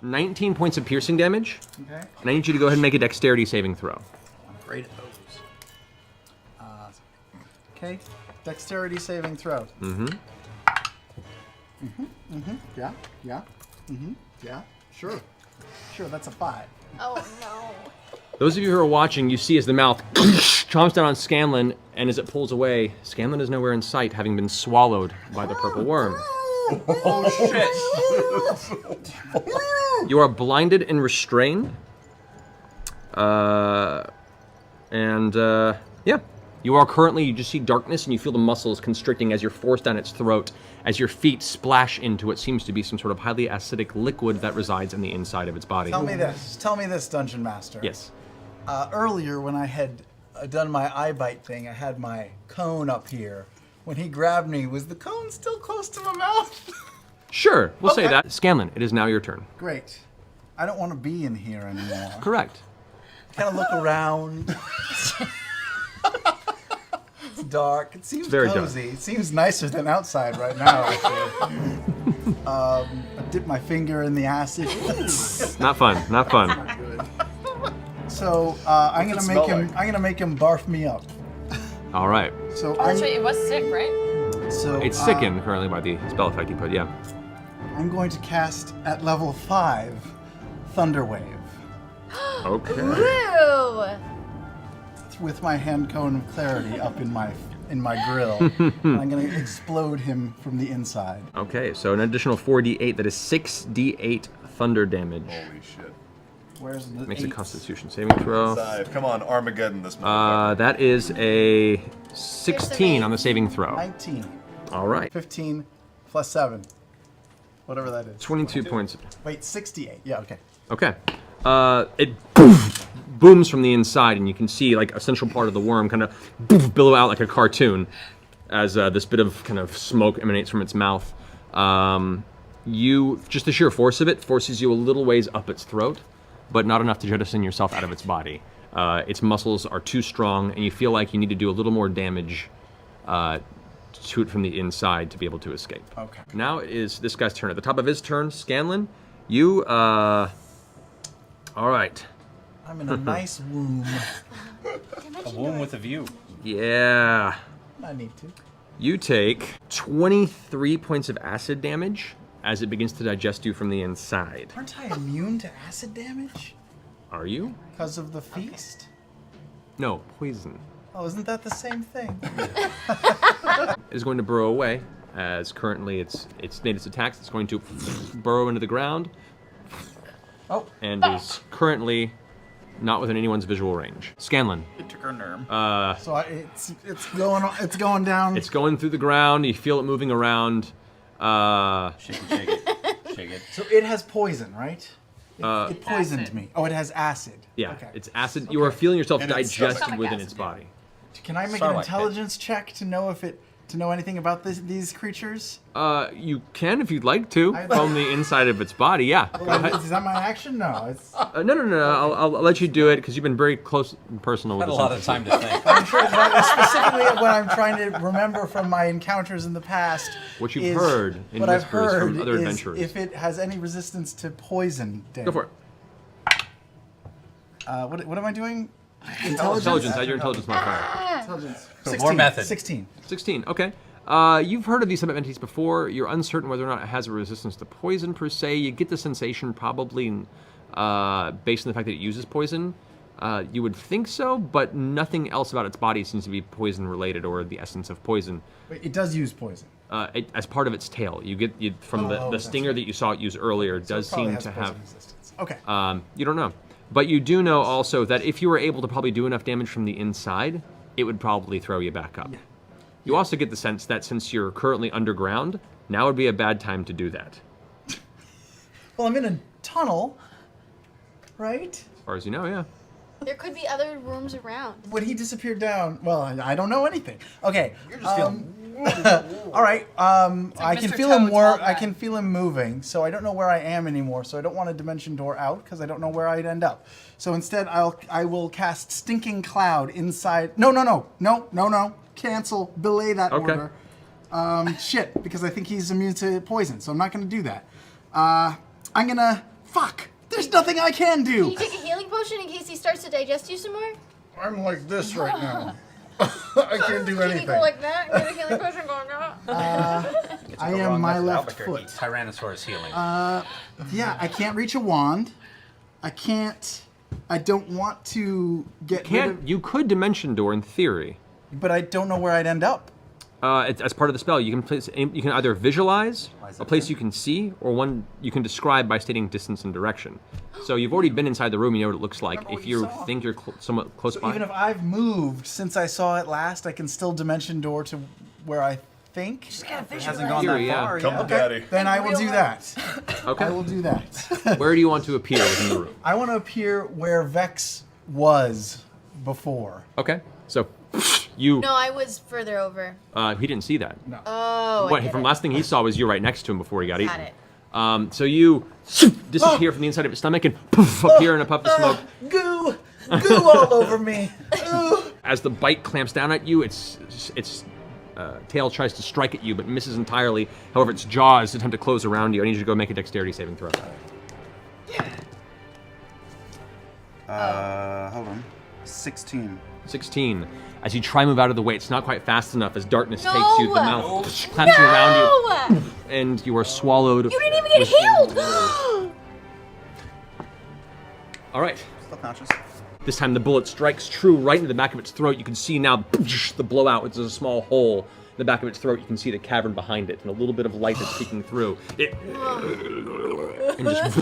19 points of piercing damage. Okay. And I need you to go ahead and make a dexterity saving throw. I'm afraid of those. Okay. Dexterity saving throw. Yeah. Yeah. Sure. That's a 5. Oh no. Those of you who are watching, you see as the mouth chomps down on Scanlan, and as it pulls away, Scanlan is nowhere in sight, having been swallowed by the purple worm. Oh shit! You are blinded and restrained. Yeah. You are currently, you just see darkness and you feel the muscles constricting as you're forced down its throat, as your feet splash into what seems to be some sort of highly acidic liquid that resides in the inside of its body. Tell me this, Dungeon Master. Yes. Earlier when I had done my eye bite thing, I had my cone up here. When he grabbed me, was the cone still close to my mouth? Sure, we'll say that. Scanlan, it is now your turn. Great. I don't want to be in here anymore. Correct. Kind of look around. It's dark. It seems very cozy. dark. It seems nicer than outside right now. I dip my finger in the acid. Not fun, not fun. So I'm gonna make him barf me up. All right. So Oh, that's right. It was sick, right? It's sickened currently by the spell effect you put, yeah. I'm going to cast at level 5, Thunder Wave, Okay. Woo! with my hand cone of clarity up in my grill. And I'm going to explode him from the inside. Okay, so an additional 4d8, that is 6d8 thunder damage. Holy shit. Where's the Makes a 8? Constitution saving throw. Come on, Armageddon this motherfucker. That is a 16 on the saving throw. 19. All right. 15 plus 7. Whatever that is. 22 points. Wait, 68. Yeah, okay. Okay. It booms from the inside, and you can see like a central part of the worm kind of billow out like a cartoon as this bit of kind of smoke emanates from its mouth. Just the sheer force of it forces you a little ways up its throat, but not enough to jettison yourself out of its body. Its muscles are too strong, and you feel like you need to do a little more damage to it from the inside to be able to escape. Okay. Now it is this guy's turn. At the top of his turn, Scanlan, you, all right. I'm in a nice womb. A womb with a view. Yeah. I need to. You take 23 points of acid damage as it begins to digest you from the inside. Aren't I immune to acid damage? Are you? Because of the feast? No, poison. Oh, isn't that the same thing? It is going to burrow away, as currently it's made its attacks. It's going to burrow into the ground. Oh. And is currently not within anyone's visual range. Scanlan. It took her nerve. So it's going down. It's going through the ground. You feel it moving around. Shake it. Shake it. So it has poison, right? It poisoned Acid. me. Oh, it has acid. Yeah, Okay. it's acid. You are feeling yourself And it's digested stomach within acid, its yeah. body. Can I make Starlight an intelligence check to know anything about these creatures? You can if you'd like to, I'd from the inside of its body, yeah. Go ahead. Is that my action? No. It's, No. I'll let you do it because you've been very close and personal with Had a this. lot of time to think. I'm sure that specifically what I'm trying to remember from my encounters in the past. What you've is- heard in what I've whispers heard from other is adventurers. if it has any resistance to poison damage. Go for it. What am I doing? Intelligence. Add your intelligence modifier. Intelligence. More method. 16. 16. Okay. You've heard of these type of entities before. You're uncertain whether or not it has a resistance to poison per se. You get the sensation probably based on the fact that it uses poison. You would think so, but nothing else about its body seems to be poison related or the essence of poison. Wait, it does use poison. As part of its tail, you get from the that's stinger right. that you saw it use earlier does It probably seem has to poison have. resistance. Okay. You don't know. But you do know also that if you were able to probably do enough damage from the inside, it would probably throw you back up. Yeah. You also get the sense that since you're currently underground, now would be a bad time to do that. Well, I'm in a tunnel, right? As far as you know, yeah. There could be other rooms around. When he disappeared down, well, I don't know anything. Okay. You're just feeling. All right. I can Mr. feel him Toad's more. all I can feel him moving. So I don't know where I am anymore. So I don't want a dimension door out because I don't know where I'd end up. So instead, I will cast Stinking Cloud inside. No. Cancel. Belay that Okay. order. Shit, because I think he's immune to poison. So I'm not going to do that. I'm gonna Fuck! There's nothing I can Can do! you take a healing potion in case he starts to digest you some more? I'm like this right now. I can't do Can you anything. go like that and get a healing potion going now? I am my left foot. Tyrannosaurus healing. Yeah, I can't reach a wand. I can't. I don't want to get rid of. You could dimension door in theory. But I don't know where I'd end up. It's, as part of the spell, you can either visualize a place you can see, or one you can describe by stating distance and direction. So you've already been inside the room, you know what it looks like. Remember what If you you saw. think you're somewhat close by. Even if I've moved since I saw it last, I can still dimension door to where I think. It hasn't gone Theory, that yeah. far Come yet. to daddy. Then I will do that. Okay. I will do that. Where do you want to appear within the room? I want to appear where Vex was before. Okay. So you. No, I was further over. He didn't see that. Oh, I What get from it. last thing he saw was you right next to him before he got Got eaten. it. So you disappear from the inside of his stomach and poof, appear in a puff of smoke. Goo! Goo all over me! Ooh. As the bite clamps down at you, its tail tries to strike at you, but misses entirely. However, its jaws attempt to close around you. I need you to go make a dexterity saving throw. Hold on. 16. 16. As you try and move out of the way, it's not quite fast enough. As darkness No! takes you, the mouth clamps you around you, and you are swallowed. You didn't even get healed! All right. Still conscious. This time the bullet strikes true right into the back of its throat. You can see now the blowout. It's a small hole in the back of its throat. You can see the cavern behind it and a little bit of light that's peeking through. It and just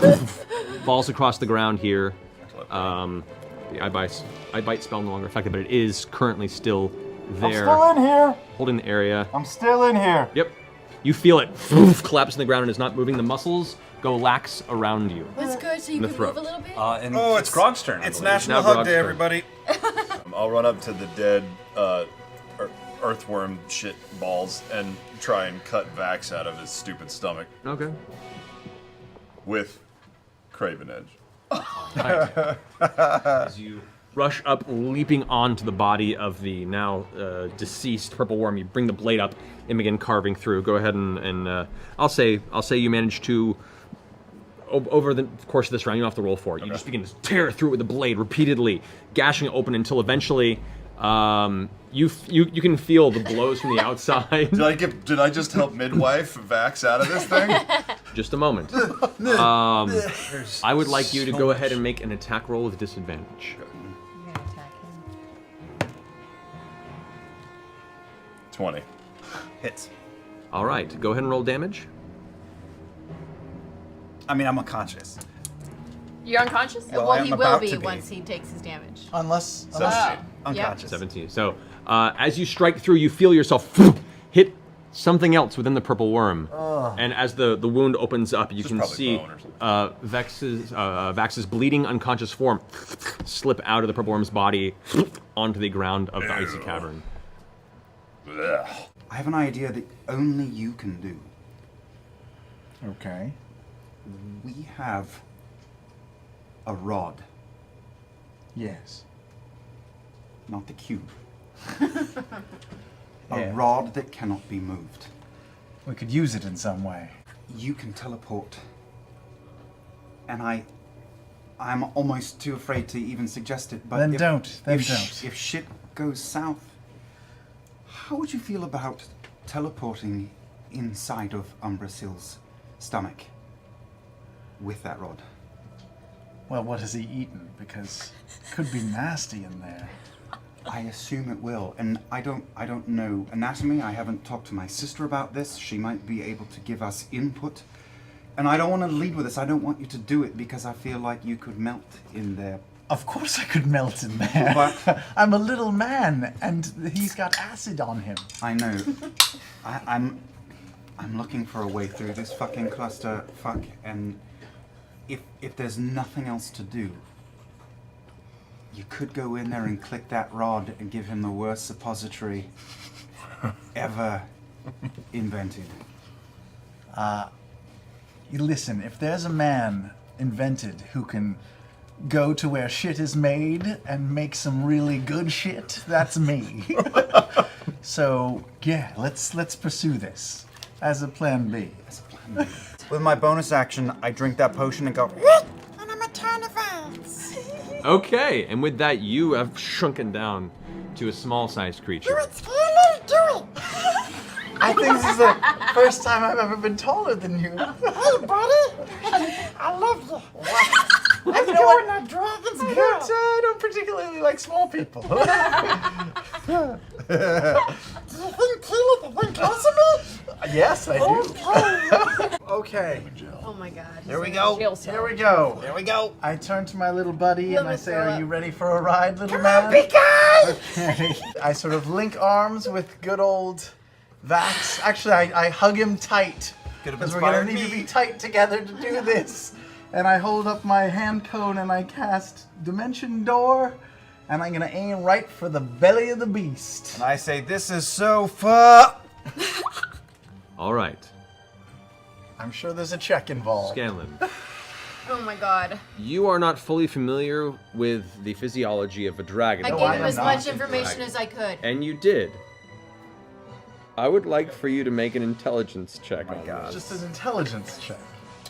falls across the ground here. The eye bite spell no longer effective, but it is currently still there. I'm still in here. Holding the area. I'm still in here. Yep. You feel it collapse in the ground and is not moving. The muscles go lax around you. That's good, so you the can throat. move a little bit? And Oh, it's Grog's turn. I It's believe. National Now Hug Grog's Day, turn. everybody. I'll run up to the dead earthworm shit balls and try and cut Vax out of his stupid stomach Okay. with Craven Edge. As you rush up, leaping onto the body of the now deceased purple worm, you bring the blade up and begin carving through. Go ahead and I'll say you manage to over the course of this round, you don't have to roll for it. You just begin to tear through it with the blade repeatedly, gashing it open until eventually you can feel the blows from the outside. Did I just help midwife Vax out of this thing? Just a moment. I would like you to go ahead and make an attack roll with disadvantage. You're gonna attack him. 20. Hits. All right, go ahead and roll damage. I mean, I'm unconscious. You're unconscious? Well, Well, I'm he will about be to be. once he takes his damage. Unless 17. Unconscious. 17. So as you strike through, you feel yourself hit something else within the purple worm. And as the wound opens up, you This is can probably see bone or something. Vax's bleeding unconscious form slip out of the purple worm's body onto the ground of the icy cavern. Ugh. I have an idea that only you can do. Okay. We have a rod, Yes. not the cube. Yeah. A rod that cannot be moved. We could use it in some way. You can teleport. And I'm almost too afraid to even suggest it, but Then if, don't. Then if don't. If shit goes south, how would you feel about teleporting inside of Umbrasil's stomach with that rod? Well, what has he eaten? Because it could be nasty in there. I assume it will, and I don't know anatomy. I haven't talked to my sister about this. She might be able to give us input. And I don't want to lead with this. I don't want you to do it because I feel like you could melt in there. Of course I could melt in there. But- I'm a little man, and he's got acid on him. I know. I'm looking for a way through this fucking cluster fuck, and if there's nothing else to do, you could go in there and click that rod and give him the worst suppository ever invented. You listen, if there's a man invented who can go to where shit is made and make some really good shit, that's me. So, yeah, let's pursue this as a plan B. With my bonus action, I drink that potion and go, Okay, and with that, you have shrunken down to a small-sized creature. I think this is the first time I've ever been taller than you. Hey, buddy! I love you. I'm You're not dragon's girl. I don't particularly like small people. Do you think Keely can win close to me? Yes, I do. Okay, Oh my god. here we go. Jail cell. Here we go. There we go. I turn to my little buddy Let and I me say, throw "Are up. you ready for a ride, little Come man?" on, big guy! Okay. I sort of link arms with good old Vax. Actually, I hug him tight Could've because we're gonna inspired need to me. be tight together to do this. And I hold up my hand cone and I cast Dimension Door, and I'm gonna aim right for the belly of the beast. And I say, this is so fun. All right, I'm sure there's a check involved. Scanlan. Oh my god. You are not fully familiar with the physiology of a dragon. I No, gave I him am as not. much information as I could. And you did. I would like for you to make an intelligence check on God. this. Just an intelligence check.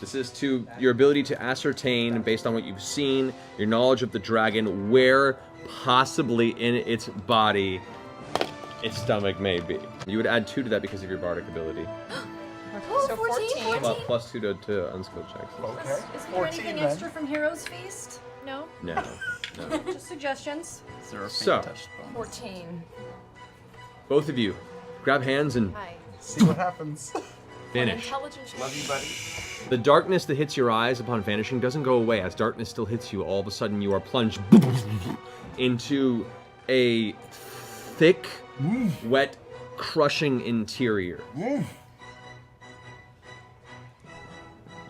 This is to your ability to ascertain, based on what you've seen, your knowledge of the dragon, where possibly in its body its stomach may be. You would add 2 to that because of your bardic ability. Oh, So 14? Plus 2 to unskilled checks. Okay. Is there 14 anything then. extra from Hero's Feast? No. No. Just suggestions. Is there a So. touch bone? 14. Both of you, grab hands and Hi. See what happens. vanish. Intelligence. Love you, buddy. The darkness that hits your eyes upon vanishing doesn't go away. As darkness still hits you, all of a sudden you are plunged into a thick, wet, crushing interior.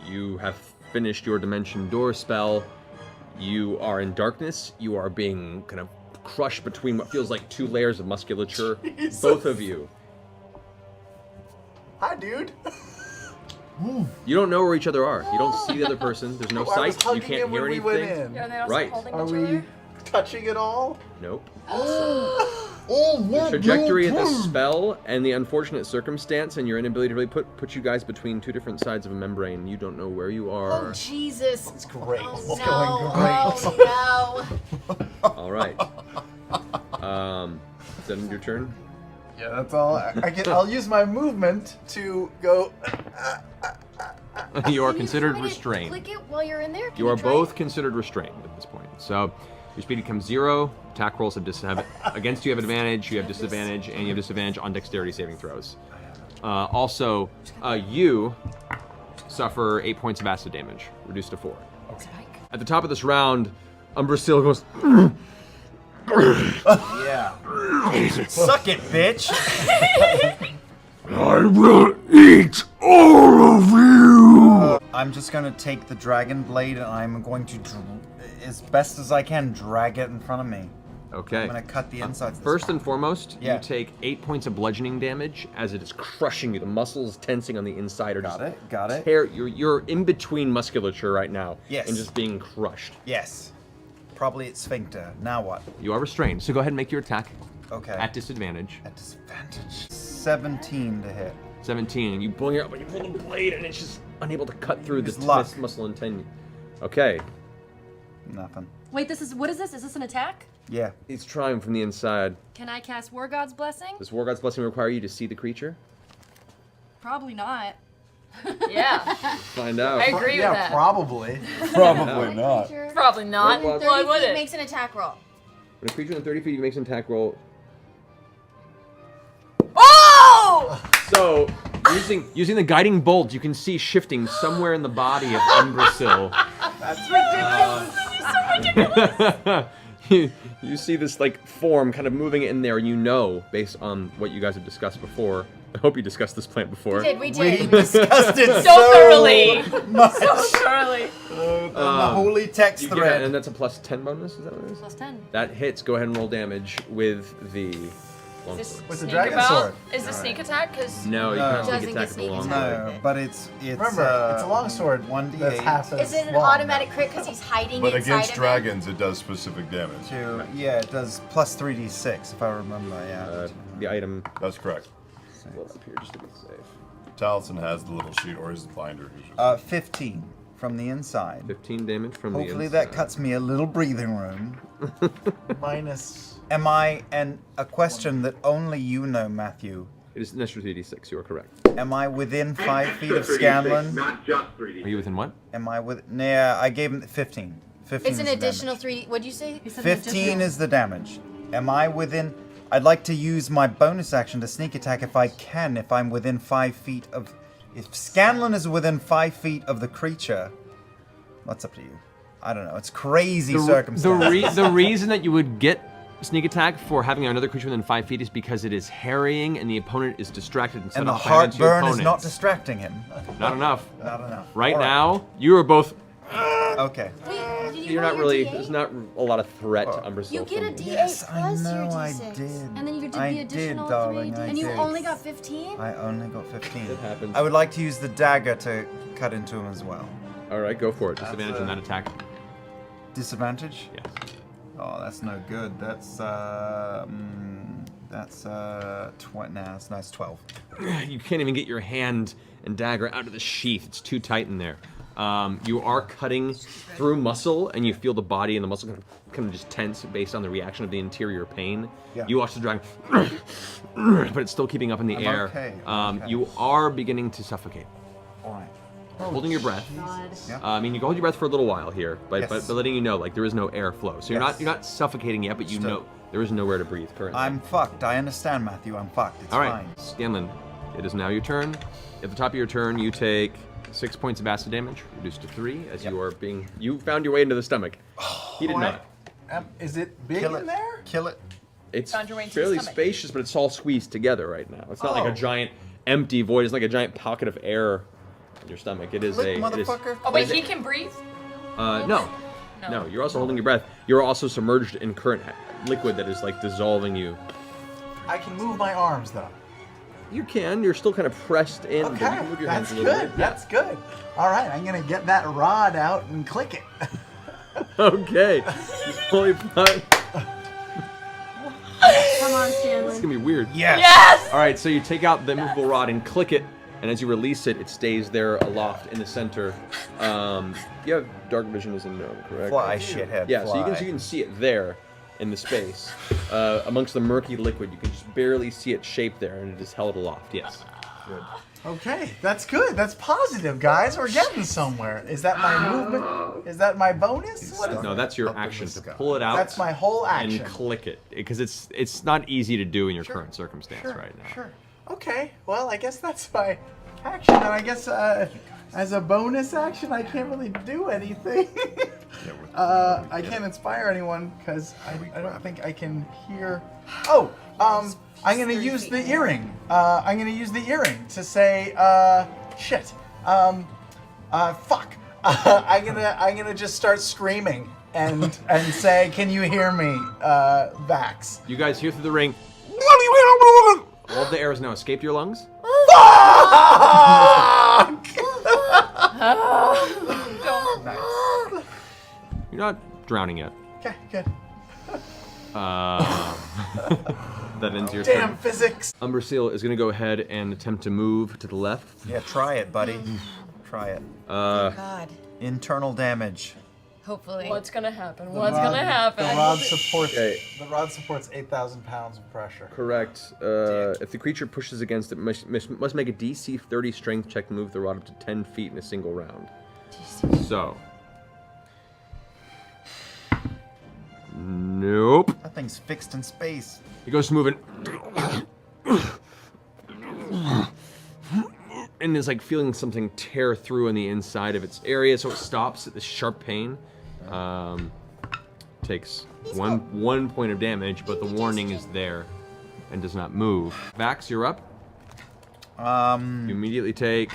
You have finished your Dimension Door spell. You are in darkness. You are being kind of crushed between what feels like 2 layers of musculature. Jesus. Both of you. Hi, dude. You don't know where each other are. You don't see the other person. There's no I was sight. You hugging can't him hear when anything. we went in. Are they also Right. holding Are each we other? touching at all? Nope. Oh, The trajectory of the spell and the unfortunate circumstance and your inability to really put you guys between 2 different sides of a membrane. You don't know where you Oh are. Jesus. It's great. Oh, It's no. going great. Oh All right. Is that your turn? Yeah, that's all. I'll use my movement to go. You are no. considered Can you restrained. Click it while you're in there. Can You are try both it? considered restrained at this point. So your speed becomes 0. Attack rolls have against you have advantage. You have disadvantage, and you have disadvantage on dexterity saving throws. Also, you suffer 8 points of acid damage, reduced to 4. At the top of this round, Umbrasil goes. Yeah. Suck it, bitch. I will eat all of you. I'm just gonna take the dragon blade and I'm going to, as best as I can, drag it in front of me. Okay. I'm gonna cut the insides. of this First one. and foremost, Yeah. you take 8 points of bludgeoning damage as it is crushing you. The muscles tensing on the inside are Got it. Got it. You're in between musculature right now. Yes. And just being crushed. Yes. Probably its sphincter. Now what? You are restrained, so go ahead and make your attack Okay. at disadvantage. At disadvantage. 17 to hit. 17, and you pull your but you pull the blade, and it's just unable to cut through Use the luck. tense muscle and tendon. Okay, Nothing. Wait, what is this? Is this an attack? Yeah. he's trying from the inside. Can I cast War God's Blessing? Does War God's Blessing require you to see the creature? Probably not. Yeah. Find out. I agree Yeah, with that. probably. Probably not. Creature. Probably not. Well, Why 30 would feet it? makes an attack roll. When a creature in 30 feet makes an attack roll. Oh! So, using the guiding bolt, you can see shifting somewhere in the body of Umbrasil. That's ridiculous. you see this like form kind of moving in there, and you know, based on what you guys have discussed before. I hope you discussed this plan before. We did. Discussed it So thoroughly. So thoroughly. the holy text You get thread. it, and that's a plus 10 bonus. Is that what it is? Plus 10. That hits. Go ahead and roll damage with the longsword. With the Sneak dragon about? sword. Is the sneak attack? Because No, you No. can't Doesn't sneak get attack with the sneak longsword. No, but it's Remember, it's a longsword. 1d8. That's half as is it an long. automatic crit because he's hiding But inside against of dragons, it does specific damage. Yeah, it does plus 3d6 if I remember. Yeah. The item. That's correct. Well, up here just to be safe. Taliesin has the little sheet, or his binder. Usually. 15 from the inside. 15 damage from the inside. Hopefully that cuts me a little breathing room. Minus. Am I, and a question that only you know, Matthew. It is an extra 3d6, you are correct. Am I within 5 feet of Scanlan? Not just 3D. Are you within what? Am I with, nah, I gave him 15. 15 It's an is the additional damage. 3D. What'd you say? 15 is the damage. Am I within, I'd like to use my bonus action to sneak attack if I can, if I'm within 5 feet of, if Scanlan is within 5 feet of the creature, what's up to you? I don't know, it's crazy circumstance. The reason that you would get sneak attack for having another creature within 5 feet is because it is harrying and the opponent is distracted and set And the up fire into your heartburn is not opponents. distracting him. Not enough. Not enough. Right All now, you are both. Okay. Wait, did you You're roll not your really. D8? There's not a lot of threat to Umbrasyl. You get a from D8 Yes, I plus know your I D6. did. And then you did I the did, additional darling, 3D. I And you did. only got 15? I only got 15. It happens. I would like to use the dagger to cut into him as well. All right, go for it. Disadvantage on that attack. Disadvantage? Yes. Oh, that's no good. That's 20. Nah, that's 12. You can't even get your hand and dagger out of the sheath. It's too tight in there. You are cutting through muscle, and you feel the body and the muscle kind of just tense based on the reaction of the interior pain. Yeah. You watch the dragon, but it's still keeping up in the I'm air. okay, I'm okay. You are beginning to suffocate. All right. Holding your breath. Yeah. I mean, you can hold your breath for a little while here, but Yes. but letting you know, like there is no airflow. So you're Yes. not suffocating yet, but you know there is nowhere to breathe currently. I'm fucked. I understand, Matthew. I'm fucked. It's All right, fine. Scanlan, it is now your turn. At the top of your turn, you take 6 points of acid damage, reduced to 3, as you are being. You found your way into the stomach. He did not. Is it big Kill in it. there? Kill it. It's Found your way into the fairly stomach. spacious, but it's all squeezed together right now. It's not like Oh. a giant empty void. It's like a giant pocket of air in your stomach. It is Lick, a. It is, motherfucker. Oh, wait, he can breathe? no. No, you're also holding your breath. You're also submerged in current liquid that is like dissolving you. I can move my arms though. You can. You're still kind of pressed in, but you Okay, can move your that's hands a little good. bit. That's good. All right, I'm gonna get that rod out and click it. Okay. Holy fuck. Come on, It's Stanley. gonna be weird. Yes! All right, so you take out the movable rod and click it, and as you release it, it stays there aloft in the center. You have dark vision as a gnome, correct? Fly, shithead. Yeah, so you fly. can see it there in the space. Amongst the murky liquid, you can just barely see it shaped there, and it is held aloft, yes. Good. Okay, that's good. That's positive, guys. We're getting somewhere. Is that my movement? Is that my bonus? What is No, that's your Up in the action, to sky. pull it out That's my whole action. and click it, because it's not easy to do in your current circumstance Sure, right now. Sure. Okay. Well, I guess that's my action, and I guess as a bonus action, I can't really do anything. I can't inspire anyone because I don't think I can hear. Oh, I'm gonna use the earring. I'm gonna use the earring to say, shit. Fuck. I'm gonna just start screaming and say, can you hear me, Vax? You guys hear through the ring. All of the air has now escaped your lungs. You're not drowning yet. Okay, good. That ends your Damn turn. physics. Umbrasyl is going to go ahead and attempt to move to the left. Yeah, try it, buddy. Try it. God. Internal damage. Hopefully. What's gonna happen? The What's rod- gonna happen? The rod supports. Okay. The rod supports 8,000 pounds of pressure. Correct. If the creature pushes against it, must make a DC 30 strength check to move the rod up to 10 feet in a single round. So. Nope. That thing's fixed in space. He goes to move it. And is like feeling something tear through on the inside of its area, so it stops at this sharp pain. Takes one point of damage, but the warning is there and does not move. Vax, you're up. You immediately take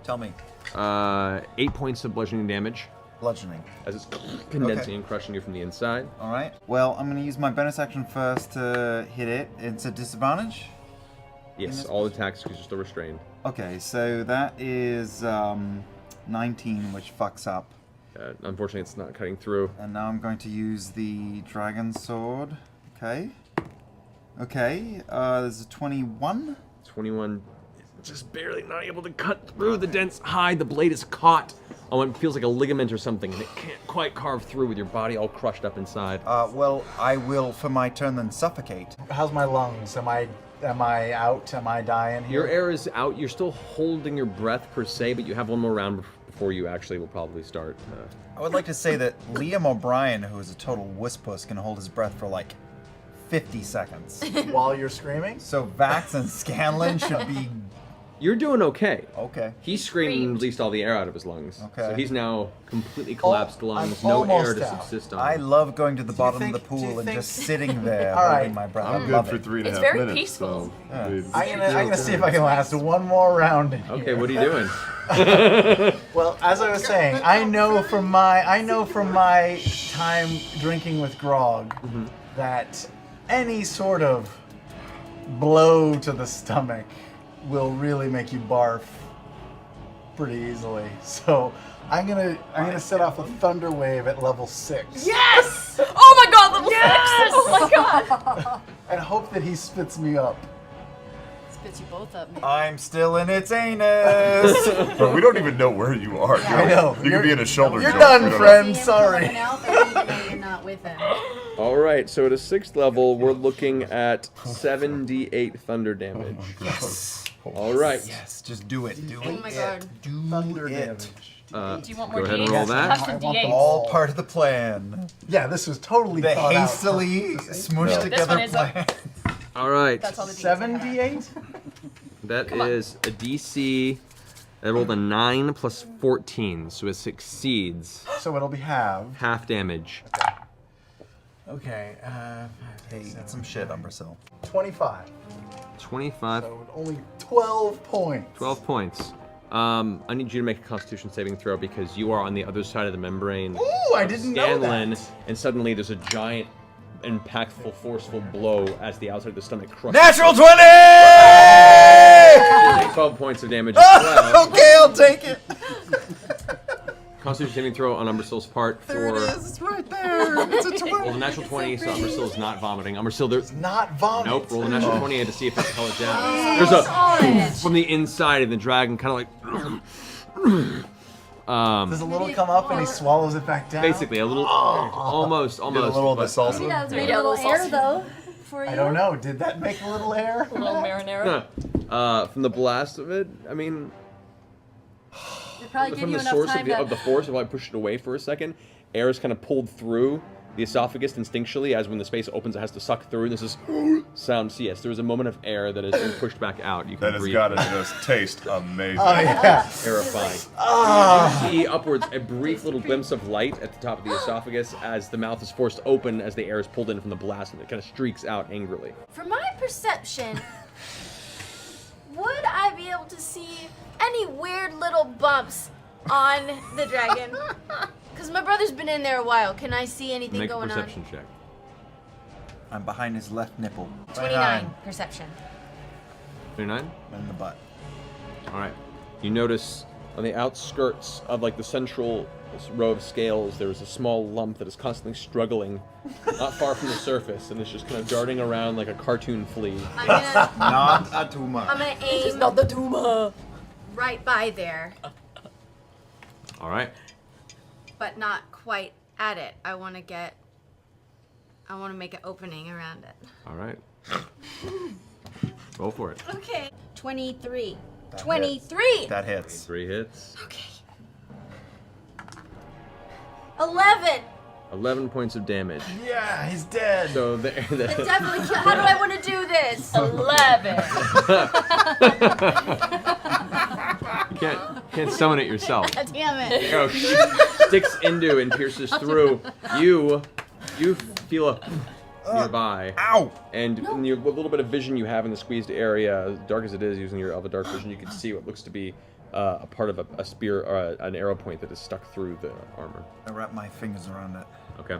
Tell me. 8 points of bludgeoning damage Bludgeoning. as it's condensing Okay. and crushing you from the inside. All right. Well, I'm going to use my bonus action first to hit it. It's a disadvantage. Yes, all attacks because you're still restrained. Okay, so that is 19, which fucks up. Unfortunately, it's not cutting through. And now I'm going to use the dragon sword. Okay. Okay. There's a 21. 21 just barely not able to cut through the dense hide. The blade is caught on what feels like a ligament or something, and it can't quite carve through with your body all crushed up inside. Well, I will, for my turn, then suffocate. How's my lungs? Am I out? Am I dying here? Your air is out. You're still holding your breath per se, but you have one more round before you actually will probably start. I would like to say that Liam O'Brien, who is a total wuss-puss, can hold his breath for like 50 seconds. While you're screaming? So Vax and Scanlan should be... You're doing okay. Okay. He screamed and released all the air out of his lungs. Okay. So he's now completely collapsed lungs, I'm no air almost to out. subsist on. I love going to the bottom think- of the do you pool and think- just sitting there All holding right. my breath. I'm I good love for it. 3.5 It's very minutes. peaceful. So Yeah. I'm gonna see if I can last one more round. In Okay, here. what are you doing? Well, as I was saying, I know from my time drinking with Grog that any sort of blow to the stomach will really make you barf pretty easily. So I'm gonna set off a thunder wave at level 6. Yes! Oh my god, level 6! Oh my god! And hope that he spits me up. Spits you both up, maybe. I'm still in its anus. Bro, we don't even know where you are. I know. You could be in a shoulder You're joint. done, We don't know. friend. Sorry. You're not with him. All right, so at a 6th level, we're looking at 7d8 thunder damage. Yes. All right. Yes, just do it. Do Oh it. my god. Do Thunder it. damage. Do you want Go more ahead and D8s? roll that. Have some I want them D8s. All part of the plan. Yeah, this was totally The thought out. hastily smushed No. together one is a- plan. All right. That's all the D8s. 7d8? That is a DC. I rolled a 9 plus 14, so it succeeds. So it'll be halved. Half damage. Okay, Hey, get some shit, Umbrasil. 25. 25. So only 12 points. 12 points. I need you to make a Constitution saving throw because you are on the other side of the membrane. Ooh, I didn't know Scanlan, that. and suddenly there's a giant, impactful, forceful blow as the outside of the stomach crushes. Natural 20! You take 12 points of damage as well. Okay, I'll take it. Constitution saving throw on Umbrasil's part There it for. is. It's right there. It's a 20. Roll a natural 20, so Umbrasil is not vomiting. Umbrasil, there's. Not vomit. Nope, roll a natural 20 to see if it can hold it down. There's a from the inside, and the dragon kind of like. Does a little come up and he swallows it back down? Basically, a little, almost, Get a little of the but- salsa. Yeah, it's Maybe made a a little little air saucy. though. For you. I don't know. Did that make a little air? A little marinara. From the blast of it, I mean, It probably gave from you the enough source time of the force, if I push it away for a second, air is kind of pulled through the esophagus instinctually, as when the space opens, it has to suck through. This is sound. So yes, there was a moment of air that is being pushed back out. You can That has breathe. got to just taste amazing. Oh, yeah. Terrifying. You see upwards a brief little glimpse of light at the top of the esophagus as the mouth is forced open as the air is pulled in from the blast, and it kind of streaks out angrily. From my perception, would I be able to see any weird little bumps on the dragon? Because my brother's been in there a while. Can I see anything Make a going perception check. I'm behind his left nipple. on? 29 perception. 29? In the butt. All right. You notice on the outskirts of like the central row of scales, there is a small lump that is constantly struggling, not far from the surface, and it's just kind of darting around like a cartoon flea. I'm gonna, Not a tumor. I'm gonna aim Not the tumor. right by there, All right. but not quite at it. I want to make an opening around it. All right. Go for it. Okay. 23. 23. That hits. 3 hits. Okay. 11. 11 points of damage. Yeah, he's dead. So the Definitely. How do I want to do this? 11. can't summon it yourself. Damn it. Arrow sticks into and pierces through. You feel a nearby. Ow! And in your what little bit of vision you have in the squeezed area, as dark as it is, using your Elva Dark Vision, you can see what looks to be a part of a spear or an arrow point that is stuck through the armor. I wrap my fingers around it. Okay.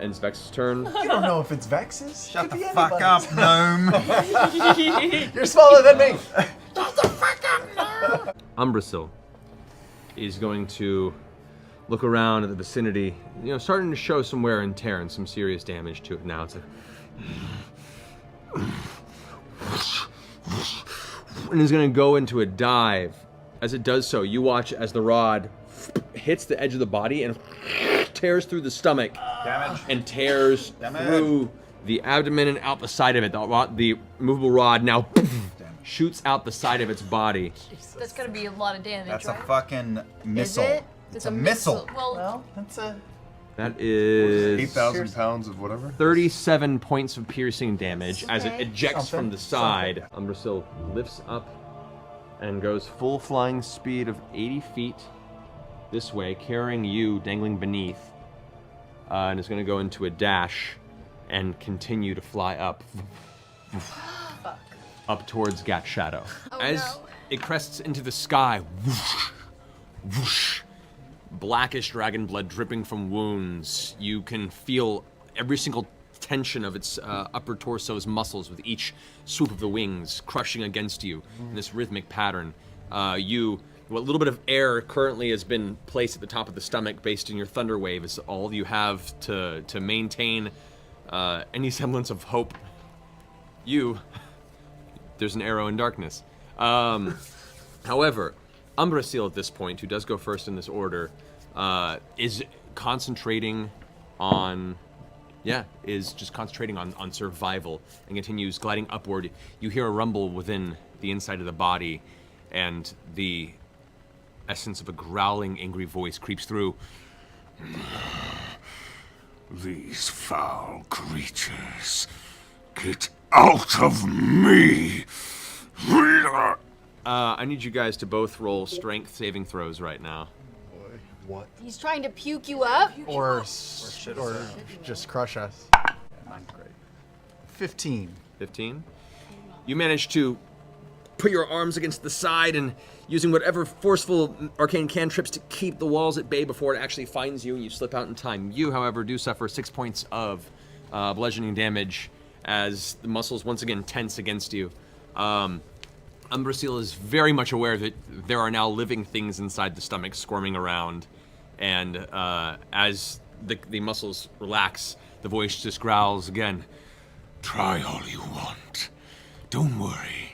Ends Vex's turn. You don't know if it's Vex's. Shut Could the be fuck anybody's. up, gnome! You're smaller than me. Umbrasil is going to look around at the vicinity, starting to show some wear and tear and some serious damage to it now. It's like, and is going to go into a dive. As it does so, you watch as the rod hits the edge of the body and tears through the stomach. Damage. And tears through the abdomen and out the side of it. The movable rod now shoots out the side of its body. That's gonna be a lot of damage, That's right? a fucking missile. it? It's a missile. Well, That's a. That is 8,000 pounds of whatever. 37 points of piercing damage as it Okay. ejects from the side. Umbrasyl lifts up and goes full flying speed of 80 feet this way, carrying you dangling beneath, and is going to go into a dash and continue to fly up towards Gat Shadow. Oh, As no. it crests into the sky, whoosh, whoosh, blackish dragon blood dripping from wounds. You can feel every single tension of its upper torso's muscles with each swoop of the wings crushing against you in this rhythmic pattern. What little bit of air currently has been placed at the top of the stomach based in your thunder wave is all you have to maintain any semblance of hope. There's an arrow in darkness. However, Umbrasyl at this point, who does go first in this order, is concentrating on, on survival and continues gliding upward. You hear a rumble within the inside of the body, and the essence of a growling, angry voice creeps through. These foul creatures, get out of me! I need you guys to both roll strength saving throws right now. What? He's trying to puke you up. Or just crush us. Not great. 15. 15. You manage to put your arms against the side and using whatever forceful arcane cantrips to keep the walls at bay before it actually finds you and you slip out in time. You, however, do suffer 6 points of bludgeoning damage as the muscles once again tense against you. Umbrasyl is very much aware that there are now living things inside the stomach squirming around, and as the muscles relax, the voice just growls again. Try all you want. Don't worry.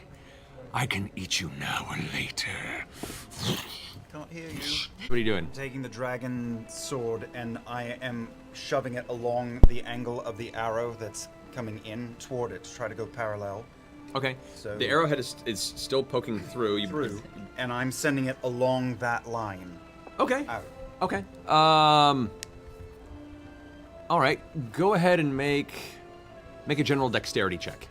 I can eat you now or later. Can't hear you. What are you doing? Taking the dragon sword and I am shoving it along the angle of the arrow that's coming in toward it to try to go parallel. Okay. So- the arrowhead is still poking through. Through, and I'm sending it along that line. Okay. Out. Okay. All right. Go ahead and make a general dexterity check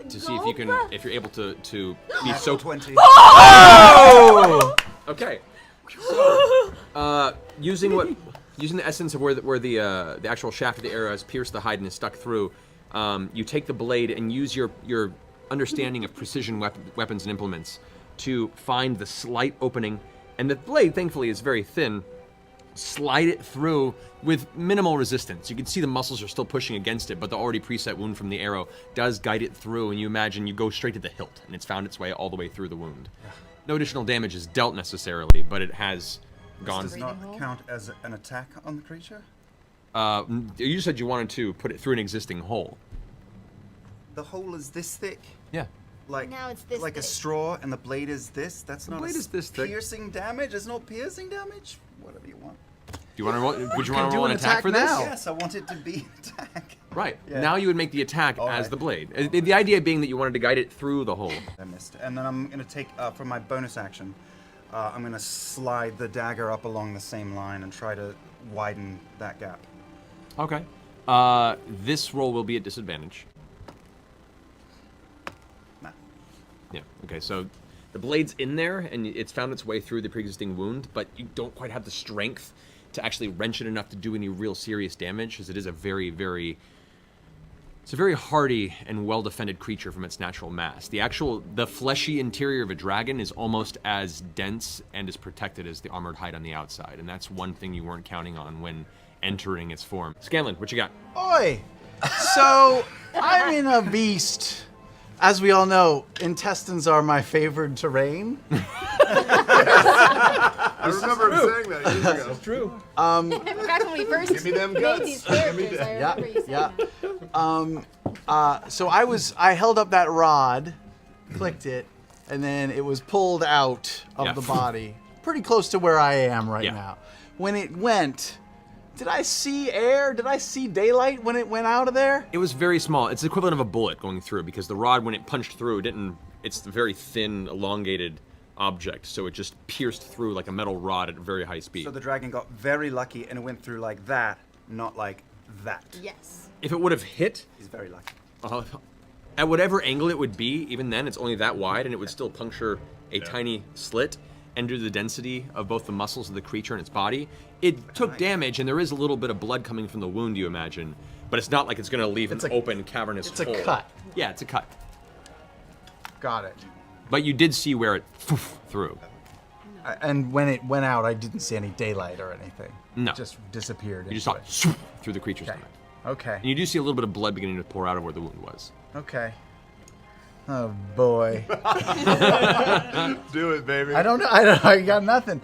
to see if you're able to be so. 20. Oh! Okay. So, using the essence of where the actual shaft of the arrow has pierced the hide and is stuck through, you take the blade and use your understanding of precision weapons and implements to find the slight opening, and the blade, thankfully, is very thin. Slide it through with minimal resistance. You can see the muscles are still pushing against it, but the already preset wound from the arrow does guide it through, and you imagine you go straight to the hilt, and it's found its way all the way through the wound. No additional damage is dealt necessarily, but it has gone. This does not count as an attack on the creature? You said you wanted to put it through an existing hole. The hole is this thick? Yeah. Like, Now it's this like a thick. straw, and the blade is this? That's not blade is this thick. piercing damage? There's no piercing damage? Whatever you want. Do you want to roll? Would you want to do roll an an attack attack for this? now. Yes, I want it to be an attack. Right. Yeah. Now you would make the attack All as right. the blade. The idea being that you wanted to guide it through the hole. I missed. And then I'm going to take, for my bonus action, I'm going to slide the dagger up along the same line and try to widen that gap. Okay. This roll will be at disadvantage. Nah. Yeah. Okay. So the blade's in there, and it's found its way through the pre-existing wound, but you don't quite have the strength to actually wrench it enough to do any real serious damage, as it is a very, very... It's a very hardy and well-defended creature from its natural mass. The fleshy interior of a dragon is almost as dense and as protected as the armored hide on the outside, and that's one thing you weren't counting on when entering its form. Scanlan, what you got? Oi! So, I'm in a beast. As we all know, intestines are my favored terrain. I remember him saying that years ago. That's true. Back when we first Give me them made guts. these Give me characters, I Yeah, remember you saying yeah. that. So I held up that rod, clicked it, and then it was pulled out of Yeah. the body, pretty close to where I am right Yeah. now. When it went, did I see air? Did I see daylight when it went out of there? It was very small. It's the equivalent of a bullet going through because the rod, when it punched through, didn't. It's a very thin, elongated object, so it just pierced through like a metal rod at very high speed. So the dragon got very lucky and it went through like that, not like that. Yes. If it would have hit, He's very lucky. at whatever angle it would be, even then, it's only that wide, and it would still puncture a tiny slit. And due to the density of both the muscles of the creature and its body, it took damage, and there is a little bit of blood coming from the wound, you imagine. But it's not like it's going to leave an open, cavernous hole. It's a cut. Yeah, it's a cut. Got it. But you did see where it through. And when it went out, I didn't see any daylight or anything. No. It just disappeared. You just saw it through the creature's Okay. stomach. Okay. And you do see a little bit of blood beginning to pour out of where the wound was. Okay. Oh boy. Do it, baby. I don't know. I got nothing.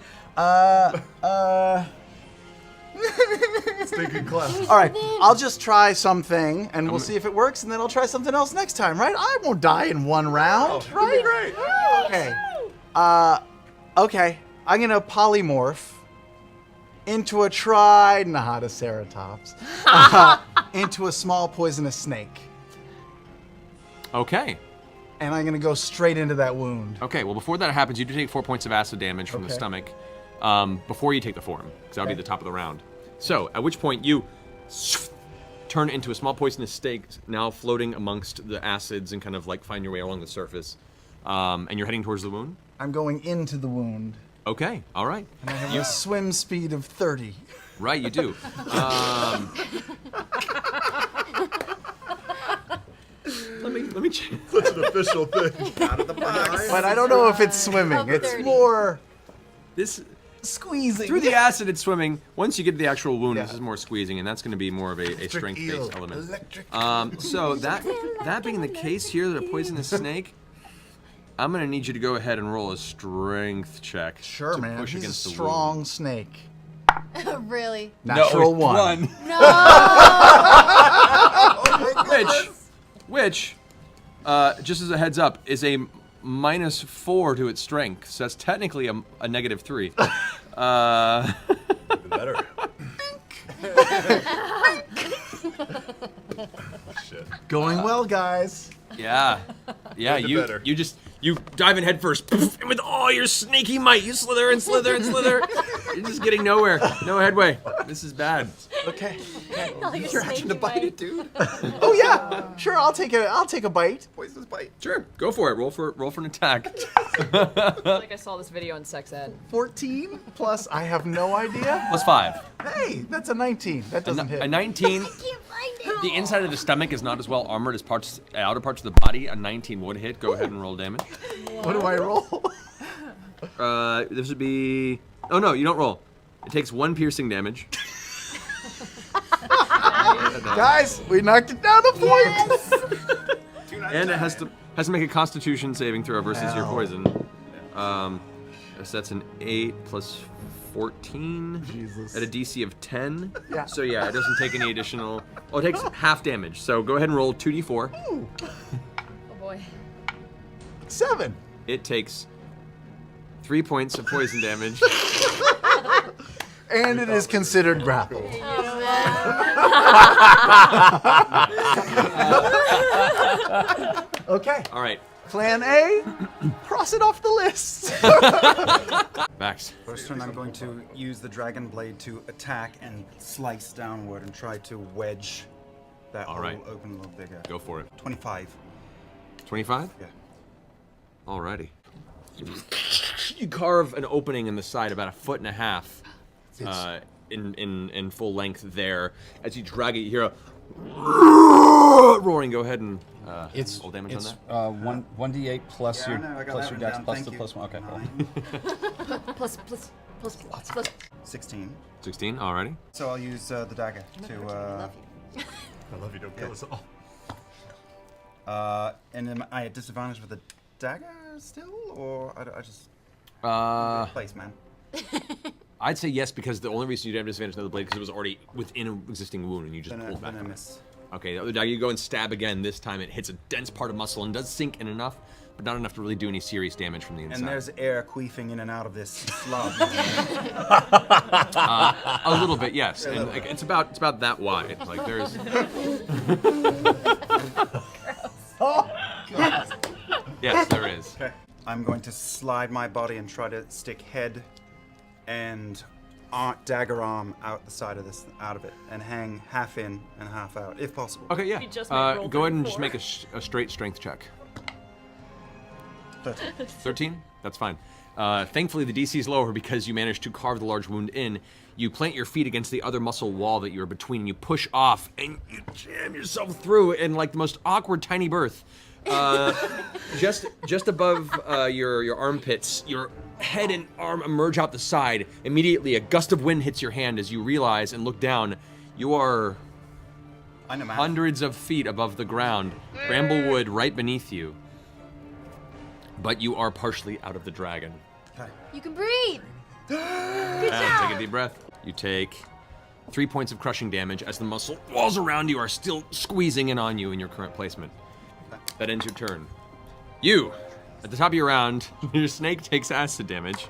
Stinking cloud. All right. I'll just try something, and we'll see if it works, and then I'll try something else next time, right? I won't die in one round, right? Great. Okay. Okay. I'm gonna polymorph into a Triceratops, into a small poisonous snake, Okay. and I'm gonna go straight into that wound. Okay, well, before that happens, you do take 4 points of acid damage from the Okay. stomach before you take the form, because that would be the top of the round. So, at which point you turn into a small poisonous snake, now floating amongst the acids and kind of like find your way along the surface. And you're heading towards the wound? I'm going into the wound. Okay, all right. I have a swim speed of 30. Right, you do. Let me check. Such an official thing. Out of the box. But I don't know if it's swimming. Of It's 30. more This squeezing. through the acid it's swimming. Once you get to the actual wound, Yeah. this is more squeezing, and that's going to be more of a strength-based eel. element. Electric. So that being the case here, that a poisonous snake, I'm going to need you to go ahead and roll a strength check. Sure, to man. Push He's a against the strong wound. snake. Really? Natural one. Which, just as a heads up, is a -4 to its strength. So that's technically a -3. Better. Shit. Going well, guys. Yeah. better. You dive in head first, poof, and with all your snaky might, you slither and slither and slither. You're just getting nowhere. No headway. This is bad. Okay. You're hatching to bite it, dude. Oh yeah. Sure. I'll take a bite. Poisonous bite. Sure, go for it. Roll for an attack. Like I saw this video in sex ed. 14 plus. I have no idea. +5. Hey, that's a 19. That doesn't hit. A 19. Can't find it. The inside of the stomach is not as well armored as outer parts of the body. A 19 would hit. Go ahead and roll damage. What do I roll? This would be. Oh no, you don't roll. It takes 1 piercing damage. Guys, we knocked it down a point. And it has to make a Constitution saving throw versus your poison. So that's an 8 plus 14 Jesus. at a DC of 10. Yeah. So yeah, it doesn't take any additional. Oh, it takes half damage. So go ahead and roll 2d4. Oh boy. 7. It takes 3 points of poison damage. And it is considered grapple. Okay. All right, Plan A, cross it off the list. Max. First turn, I'm going to use the dragon blade to attack and slice downward and try to wedge that All hole right. open a little bigger. Go for it. 25. 25? Yeah. Alrighty. You carve an opening in the side about 1.5 feet in full length there. As you drag it, you hear a roaring. Go ahead and roll damage on that. 1d8 plus Yeah, I know, I got that your one dex down, plus thank the you. plus 1. Okay, cool. 9, Plus. 16. 16. Alrighty. So I'll use the dagger to. Love you. I love you. Don't kill us all. And am I at disadvantage with the dagger still, or I just place, man? I'd say yes, because the only reason you'd have disadvantage on the blade because it was already within an existing wound and you just Then pulled back. I from it. miss. Okay, the other dagger, you go and stab again. This time it hits a dense part of muscle and does sink in enough but not enough to really do any serious damage from the inside. And there's air queefing in and out of this slug. A little bit, yes. And like, it's about that wide. Like there's. Yes, there is. Okay. I'm going to slide my body and try to stick head and dagger arm out the side of this, out of it, and hang half in and half out, if possible. Okay, yeah. You just made roll Go ahead and just 34. make a straight strength check. 13. 13? That's fine. Thankfully, the DC is lower because you managed to carve the large wound in. You plant your feet against the other muscle wall that you're between, and you push off, and you jam yourself through in like the most awkward tiny berth. Just above your armpits, your head and arm emerge out the side. Immediately, a gust of wind hits your hand as you realize and look down. You are hundreds of feet above the ground, bramblewood right beneath you. But you are partially out of the dragon. You can breathe. Take a deep breath. You take 3 points of crushing damage as the muscle walls around you are still squeezing in on you in your current placement. That ends your turn. You, at the top of your round, your snake takes acid damage.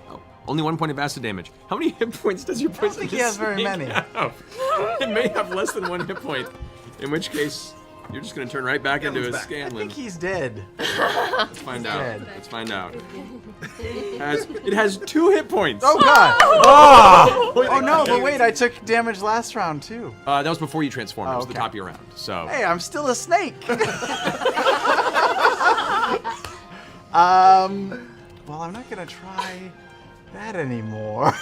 Oh, only 1 point of acid damage. How many hit points does your poison I don't think he has very snake many. have? It may have less than 1 hit point. In which case, you're just going to turn right back into a I Scanlan. think he's dead. Let's find out. dead. Let's find out. It has 2 hit points. Oh god! Oh! Oh no, but wait, I took damage last round too. That was before you transformed. It was the okay. top of your round. So. Hey, I'm still a snake. Well, I'm not gonna try that anymore.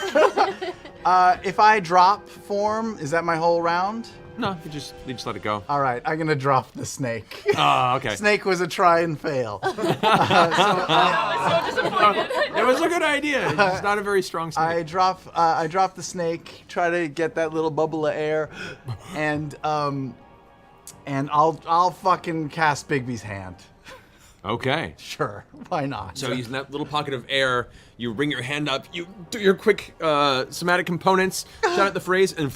If I drop form, is that my whole round? No, you just let it go. All right, I'm gonna drop the snake. Oh, okay. Snake was a try and fail. So disappointed. It was a good idea. It's just not a very strong snake. I drop the snake, try to get that little bubble of air, and I'll fucking cast Bigby's hand. Okay. Sure, why not? So using that little pocket of air, you bring your hand up, you do your quick somatic components, shout out the phrase, and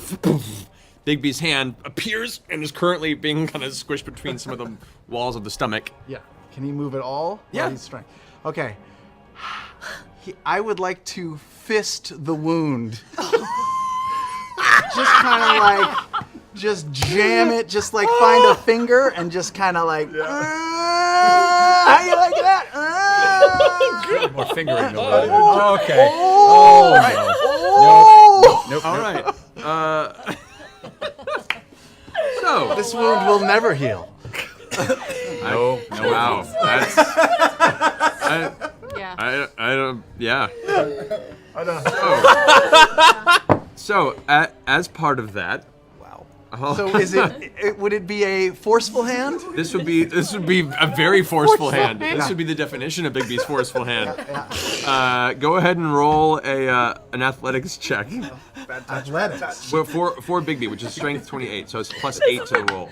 Bigby's hand appears and is currently being kind of squished between some of the walls of the stomach. Yeah. Can he move at all? Yeah. While he's trying? Okay. I would like to fist the wound. Just kind of like, just jam it, just like find a finger and just kind of like, how you like that? More fingering going Oh, okay. Oh, Nope. All right. So this wound will never heal. No. wow, that's Yeah. I don't yeah. I don't know. So as part of that, So is would it be a forceful hand? this would be a very forceful hand. hand. This would be the definition of Bigby's forceful hand. Go ahead and roll an athletics check. Athletics. Well, for Bigby, which is strength 28, so it's plus 8 to the roll.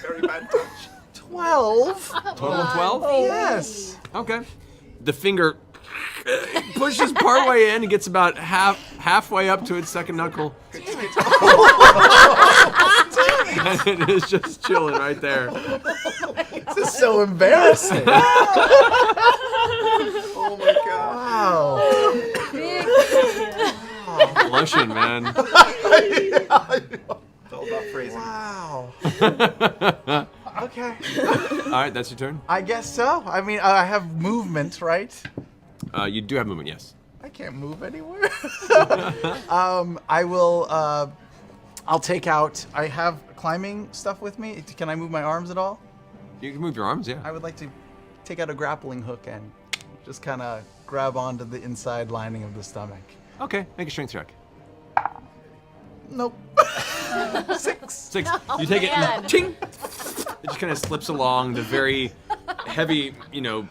Very bad touch. 12. Total of 12? Yes. Okay. The finger pushes partway in and gets about halfway up to its second knuckle. And it is just chilling right there. This is so embarrassing. Oh my god. Wow. Blushing, man. It's all about phrasing. Wow. Okay. All right, that's your turn. I guess so. I mean, I have movement, right? You do have movement, yes. I can't move anywhere. I will. I'll take out. I have climbing stuff with me. Can I move my arms at all? You can move your arms, yeah. I would like to take out a grappling hook and just kind of grab onto the inside lining of the stomach. Okay, make a strength check. Nope. 6. 6. You take it and ting! It just kind of slips along the very heavy,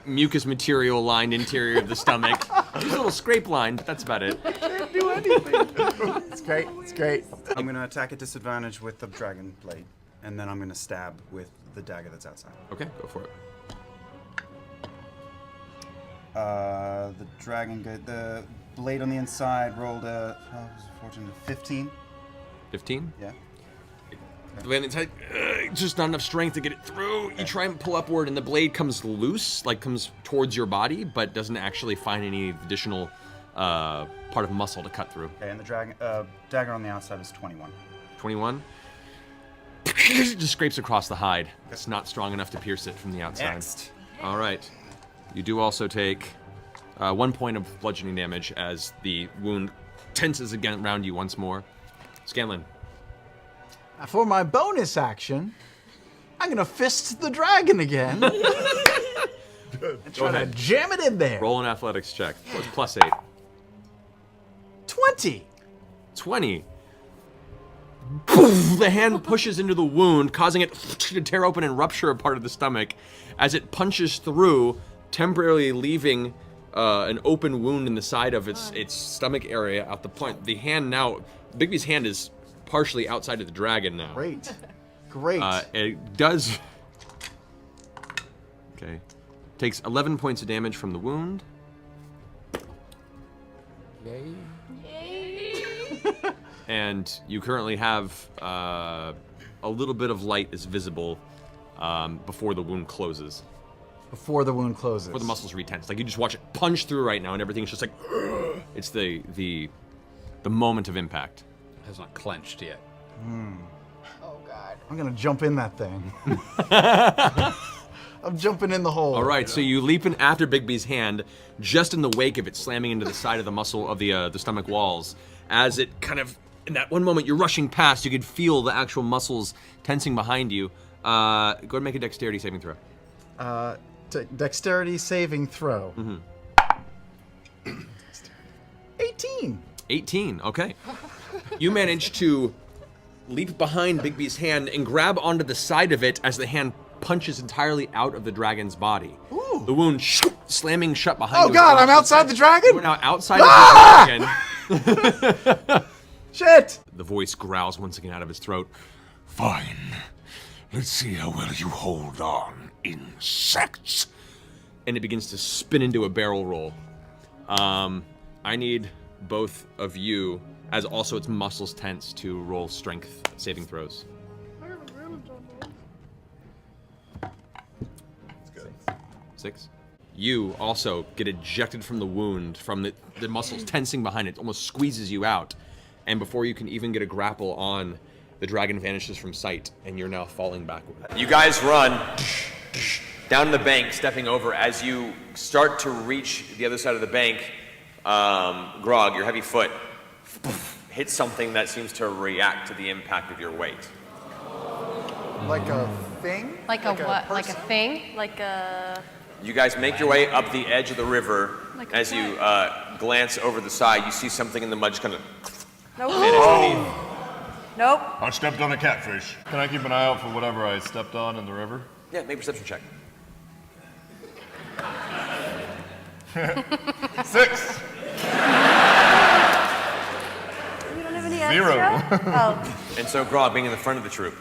mucus material lined interior of the stomach. There's a little scrape line, but that's about it. Can't do anything. It's great. It's great. I'm going to attack at disadvantage with the dragon blade, and then I'm going to stab with the dagger that's outside. Okay, go for it. The the blade on the inside rolled a 15. 15? Yeah. blade inside, just not enough strength to get it through. You try and pull upward, and the blade comes loose, like comes towards your body, but doesn't actually find any additional part of muscle to cut through. Okay, and the dagger on the outside is 21. 21. Just scrapes across the hide. It's not strong enough to pierce it from the outside. Next. All right. You do also take 1 point of bludgeoning damage as the wound tenses again around you once more. Scanlan. For my bonus action, I'm gonna fist the dragon again. And try to jam it in there. Roll an athletics check. What's +8? 20. 20. The hand pushes into the wound, causing it to tear open and rupture a part of the stomach as it punches through, temporarily leaving an open wound in the side of its stomach area at the point. The hand now, Bigby's hand is partially outside of the dragon now. Great. Great. It does. Okay. Takes 11 points of damage from the wound. Yay. And you currently have a little bit of light is visible before the wound closes. Before the wound closes. Before the muscles retense. Like you just watch it punch through right now, and everything's just like. It's the moment of impact. It has not clenched yet. Oh God. I'm gonna jump in that thing. I'm jumping in the hole. All right, so you leap in after Bigby's hand, just in the wake of it slamming into the side of the muscle of the stomach walls. As it kind of, in that one moment you're rushing past, you could feel the actual muscles tensing behind you. Go ahead and make a dexterity saving throw. Dexterity saving throw. Mm-hmm. 18. 18, okay. You manage to leap behind Bigby's hand and grab onto the side of it as the hand punches entirely out of the dragon's body. Ooh. The wound slamming shut behind you. Oh God, I'm outside the dragon? You're now outside of the dragon. Shit! The voice growls once again out of his throat. Fine. Let's see how well you hold on, insects. And it begins to spin into a barrel roll. I need both of you, as also its muscles tense, to roll strength saving throws. It's good. 6. You also get ejected from the wound, from the muscles tensing behind it. It almost squeezes you out. And before you can even get a grapple on, the dragon vanishes from sight, and you're now falling backward. You guys run down the bank, stepping over. As you start to reach the other side of the bank, Grog, your heavy foot hits something that seems to react to the impact of your weight. Like a thing? Like a what? Like a person? thing? Like a. You guys make your way up the edge of the river. Like a As you glance over the side, you see something in the mud just kind of Nope. vanish beneath. Nope. I stepped on a catfish. Can I keep an eye out for whatever I stepped on in the river? Yeah, make a perception check. 6. We don't have any 0. extra? Oh. And so Grog, being in the front of the troop,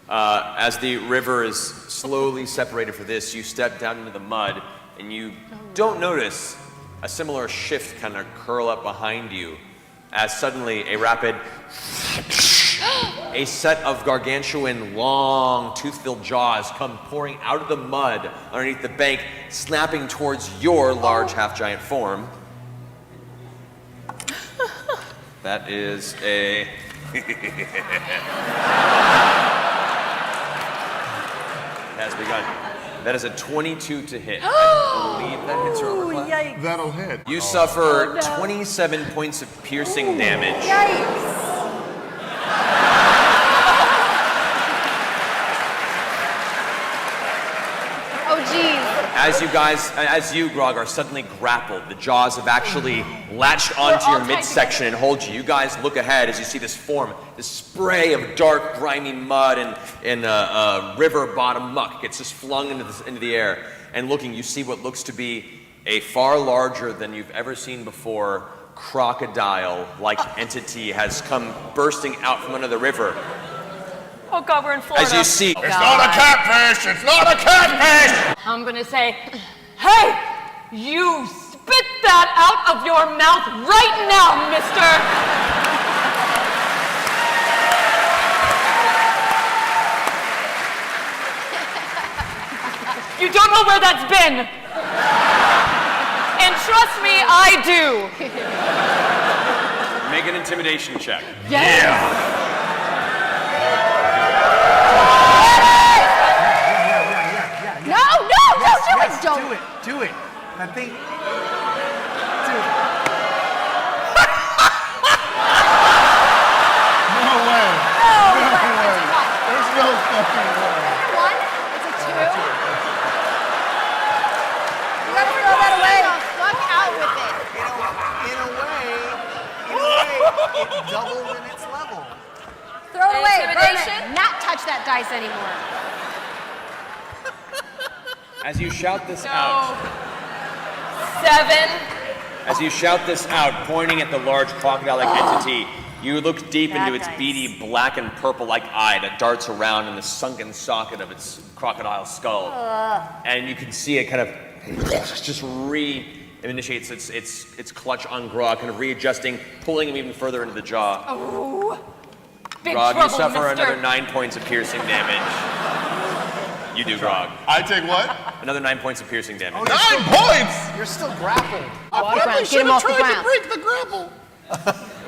as the river is slowly separated for this, you step down into the mud, and you don't notice a similar shift kind of curl up behind you, as suddenly a rapid, a set of gargantuan, long, tooth-filled jaws come pouring out of the mud underneath the bank, snapping towards your large half-giant form. That is a... has begun. That is a 22 to hit. I believe that hits your armor class. Yikes. That'll hit. You suffer Oh, no. 27 points of piercing damage. Yikes. Oh, jeez. As you, Grog, are suddenly grappled, the jaws have actually latched onto all your tied midsection and hold you. You guys look ahead as you see this form, this spray of dark, grimy mud and river bottom muck gets just flung into the air. And looking, you see what looks to be a far larger than you've ever seen before crocodile-like entity has come bursting out from under the river. Oh God, we're in Florida. As you see, It's not a catfish! It's not a catfish! I'm gonna say, hey, you spit that out of your mouth right now, mister! know where that's been. And trust me, I do. Make an intimidation check. No, do it. Don't. Do it. I think. Do it. No way. There's no fucking way. One. It's a two. You gotta throw that away. Fuck out with it. In a way, it doubled in its level. Throw it away. Burn Intimidation? it. Not touch that dice anymore. As you shout this out, 7. as you shout this out, pointing at the large crocodile-like entity, you look deep into its beady black and purple-like eye that darts around in the sunken socket of its crocodile skull. And you can see it kind of just re-initiates its clutch on Grog, kind of readjusting, pulling him even further into the jaw. Oh, big Grog, you trouble, suffer mister. another 9 points of piercing damage. You do, Grog. I take what? Another 9 points of piercing damage. 9 points! You're still grappled. I Get him off the tried to ground. break the grapple.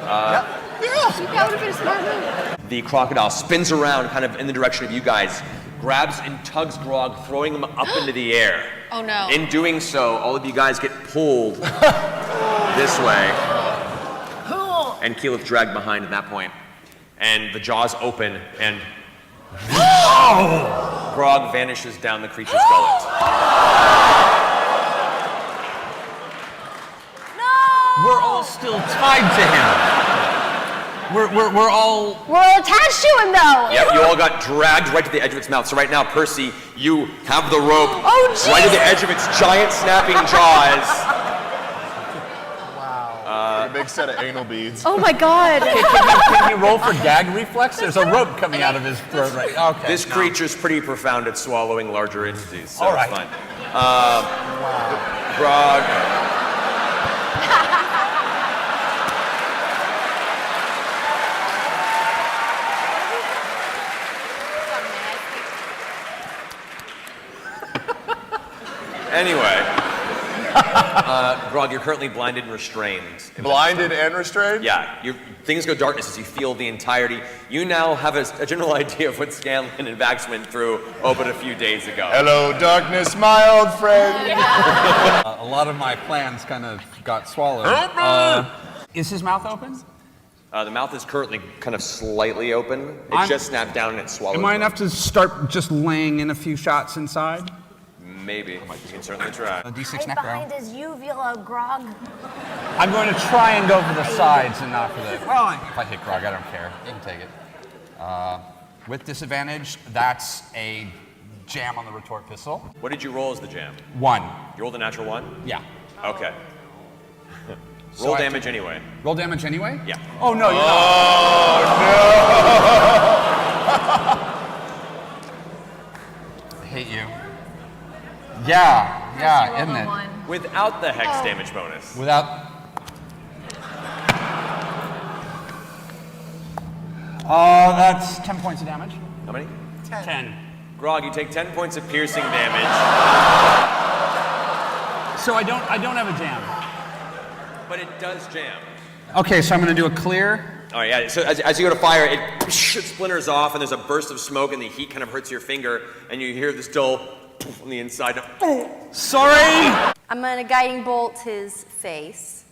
That would have been a smart move. The crocodile spins around kind of in the direction of you guys, grabs and tugs Grog, throwing him up into the air. Oh no. In doing so, all of you guys get pulled this way. And Keyleth dragged behind at that point. And the jaws open and Grog vanishes down the creature's gullet. We're all still tied to him. We're all. We're attached to him though. Yep, you all got dragged right to the edge of its mouth. So right now, Percy, you have the rope Oh, right at the edge of its giant snapping jaws. A big set of anal beads. Oh my god. Can you roll for gag reflex? There's a rope coming out of his throat right. Okay. This creature's pretty profound at swallowing larger entities, so All right. it's fine. Grog. Anyway, Grog, you're currently blinded and restrained. Blinded and restrained? Yeah, things go darkness as you feel the entirety. You now have a general idea of what Scanlan and Vax went through but a few days ago. Hello, darkness, my old friend. A lot of my plans kind of got swallowed. Is his mouth open? The mouth is currently kind of slightly open. It just snapped down and it swallowed. Am I enough to start just laying in a few shots inside? Maybe. You can certainly try. A D6 Right necro. behind his uvula, Grog. I'm going to try and go for the sides and not for the. Well, if I hit Grog, I don't care. You can take it. With disadvantage, that's a jam on the retort pistol. What did you roll as the jam? 1. You rolled a natural 1? Yeah. Okay. So Roll I have damage anyway. Roll damage anyway? Yeah. Oh, no, you're not. I hate you. Yeah, isn't it? Without the hex damage bonus. Without. That's 10 points of damage. How many? 10. Grog, you take 10 points of piercing damage. So I don't have a jam. But it does jam. Okay, so I'm going to do a clear. All right, yeah. So as you go to fire, it splinters off, and there's a burst of smoke, and the heat kind of hurts your finger, and you hear this dull on the inside. Sorry! I'm gonna guiding bolt his face.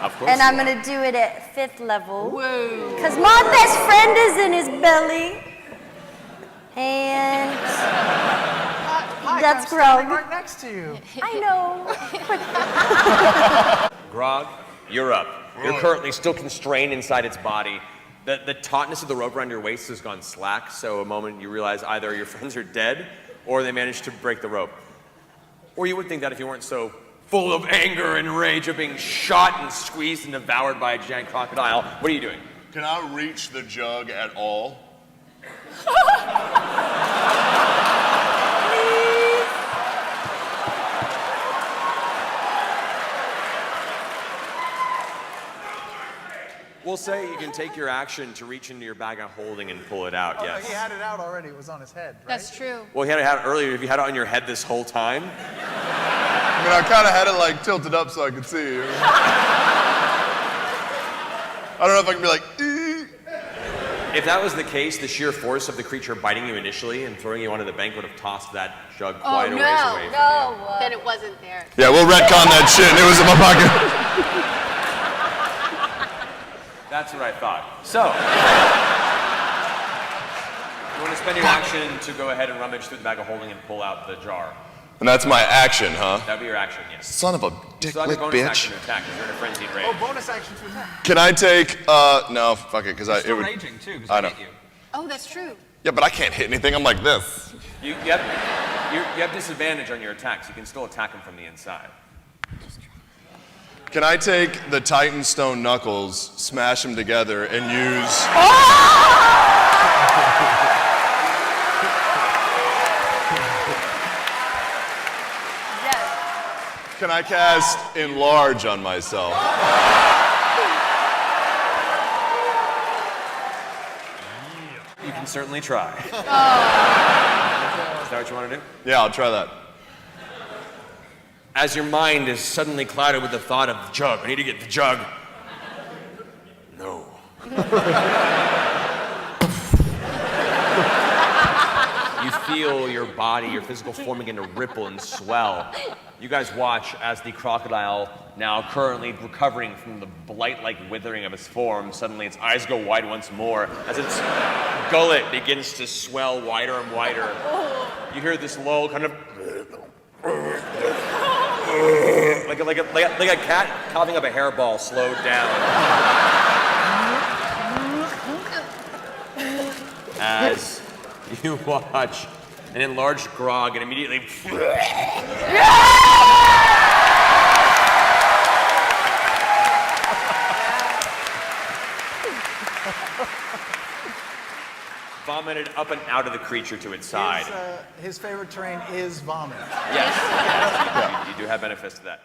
Of course. And I'm gonna do it at 5th level. Whoa. Because my best friend is in his belly. And that's I'm standing Grog. right next to you. I know. Grog, you're up. You're currently still constrained inside its body. The tautness of the rope around your waist has gone slack, so a moment you realize either your friends are dead or they managed to break the rope. Or you would think that if you weren't so full of anger and rage of being shot and squeezed and devoured by a giant crocodile. What are you doing? Can I reach the jug at all? We'll say you can take your action to reach into your bag of holding and pull it out, Oh, yes. no, he had it out already. It was on his head, right? That's true. Well, he had it out earlier. If you had it on your head this whole time, I mean, I kind of had it like tilted up so I could see you. I don't know if I can be like, if that was the case, the sheer force of the creature biting you initially and throwing you onto the bank would have tossed that jug quite a ways away from you. Then it wasn't there. yeah, we'll retcon that shit. It was in my pocket. That's what I thought. So, you want to spend your action to go ahead and rummage through the bag of holding and pull out the jar. And that's my action, huh? That would be your action, yes. Son of a You still have your dick-lick bonus bitch. action to attack because you're in a frenzied rage. Oh, bonus action to attack. Can I take, no, fuck it, because it Still would. raging too, because I I know. hit you. Oh, that's true. Yeah, but I can't hit anything. I'm like this. You have disadvantage on your attacks. You can still attack him from the inside. Can I take the Titan Stone Knuckles, smash them together, and use. Yes. Can I cast Enlarge on myself? You can certainly try. Is that what you want to do? Yeah, I'll try that. As your mind is suddenly clouded with the thought of the jug, I need to get the jug. No. You feel your body, your physical form begin to ripple and swell. You guys watch as the crocodile, now currently recovering from the blight-like withering of its form, suddenly its eyes go wide once more as its gullet begins to swell wider and wider. You hear this low kind of like a cat coughing up a hairball slowed down. As you watch an enlarged Grog and immediately vomited up and out of the creature to its side. His favorite terrain is vomit. Yes, you do have benefits to that.